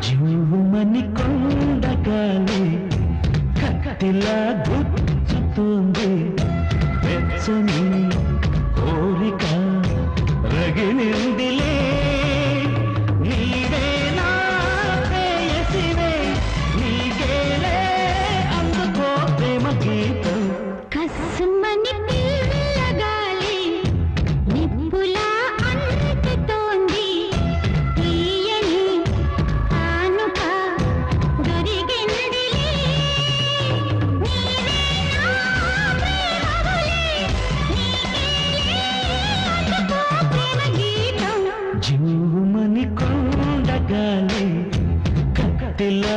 జీవమని కొండగాలి కత్తిలా గుచ్చుతుంది వెచ్చని కోరిక రగిలిందిలే నీవే నా ప్రేయసివే నీకేలే అందుకో ప్రేమ గీతం కస్సుమని పిల్లగాలి నిప్పులా అంటుతోంది తీయని ఆనుక దొరికిందిలే నీవే నా ప్రేమవులే నీకేలే అందుకో ప్రేమ గీతం జీవమని కొండగాలి కత్తిలా